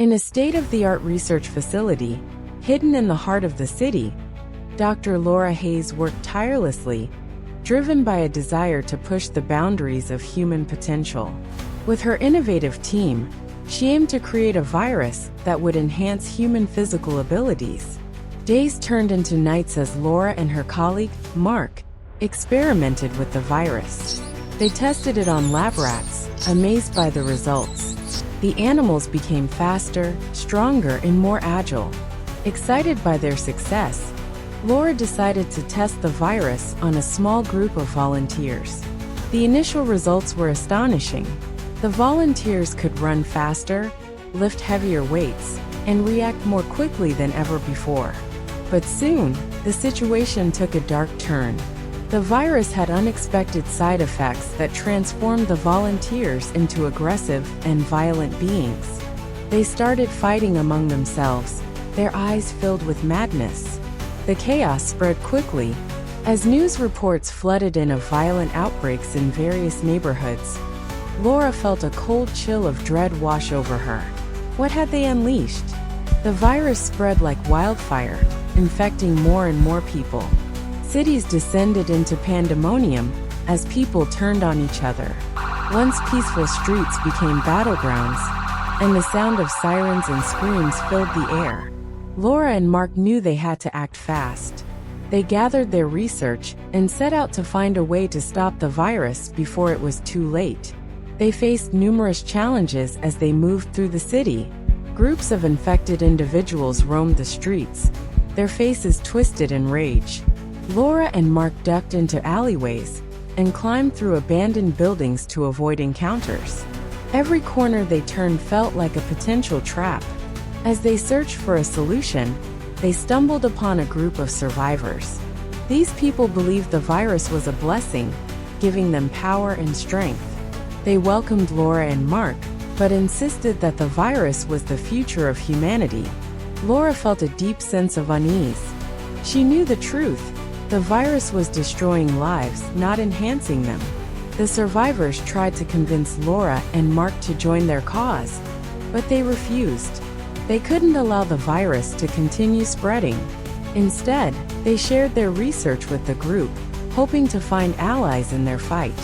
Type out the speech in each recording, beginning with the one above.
In a state-of-the-art research facility, hidden in the heart of the city, Dr. Laura Hayes worked tirelessly, driven by a desire to push the boundaries of human potential. With her innovative team, she aimed to create a virus that would enhance human physical abilities. Days turned into nights as Laura and her colleague, Mark, experimented with the virus. They tested it on lab rats, amazed by the results. The animals became faster, stronger, and more agile. Excited by their success, Laura decided to test the virus on a small group of volunteers. The initial results were astonishing. The volunteers could run faster, lift heavier weights, and react more quickly than ever before. But soon, the situation took a dark turn. The virus had unexpected side effects that transformed the volunteers into aggressive and violent beings. They started fighting among themselves, their eyes filled with madness. The chaos spread quickly, as news reports flooded in of violent outbreaks in various neighborhoods. Laura felt a cold chill of dread wash over her. What had they unleashed? The virus spread like wildfire, infecting more and more people. Cities descended into pandemonium as people turned on each other. Once peaceful streets became battlegrounds, and the sound of sirens and screams filled the air. Laura and Mark knew they had to act fast. They gathered their research and set out to find a way to stop the virus before it was too late. They faced numerous challenges as they moved through the city. Groups of infected individuals roamed the streets, their faces twisted in rage. Laura and Mark ducked into alleyways and climbed through abandoned buildings to avoid encounters. Every corner they turned felt like a potential trap. As they searched for a solution, they stumbled upon a group of survivors. These people believed the virus was a blessing, giving them power and strength. They welcomed Laura and Mark, but insisted that the virus was the future of humanity. Laura felt a deep sense of unease. She knew the truth. The virus was destroying lives, not enhancing them. The survivors tried to convince Laura and Mark to join their cause, but they refused. They couldn't allow the virus to continue spreading. Instead, they shared their research with the group, hoping to find allies in their fight.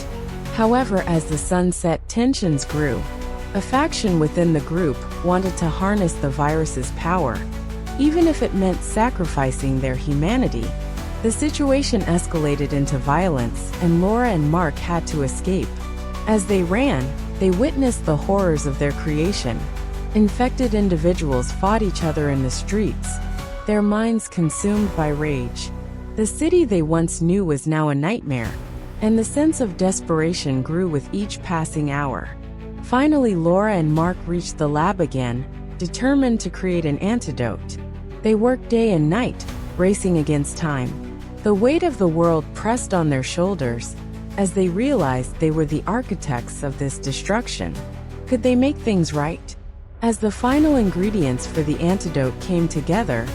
However, as the sun set, tensions grew. A faction within the group wanted to harness the virus's power, even if it meant sacrificing their humanity. The situation escalated into violence, and Laura and Mark had to escape. As they ran, they witnessed the horrors of their creation. Infected individuals fought each other in the streets, their minds consumed by rage. The city they once knew was now a nightmare, and the sense of desperation grew with each passing hour. Finally, Laura and Mark reached the lab again, determined to create an antidote. They worked day and night, racing against time. The weight of the world pressed on their shoulders, as they realized they were the architects of this destruction. Could they make things right? As the final ingredients for the antidote came together,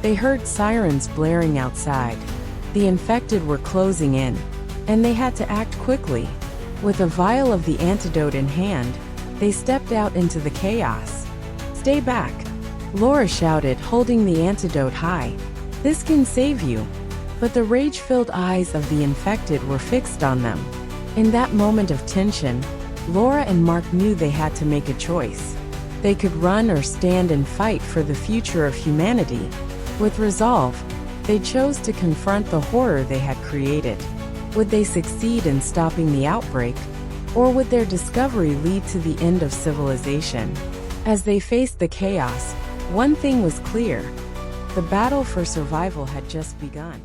they heard sirens blaring outside. The infected were closing in, and they had to act quickly. With a vial of the antidote in hand, they stepped out into the chaos. "Stay back," Laura shouted, holding the antidote high. "This can save you." But the rage-filled eyes of the infected were fixed on them. In that moment of tension, Laura and Mark knew they had to make a choice. They could run or stand and fight for the future of humanity. With resolve, they chose to confront the horror they had created. Would they succeed in stopping the outbreak, or would their discovery lead to the end of civilization? As they faced the chaos, one thing was clear: the battle for survival had just begun.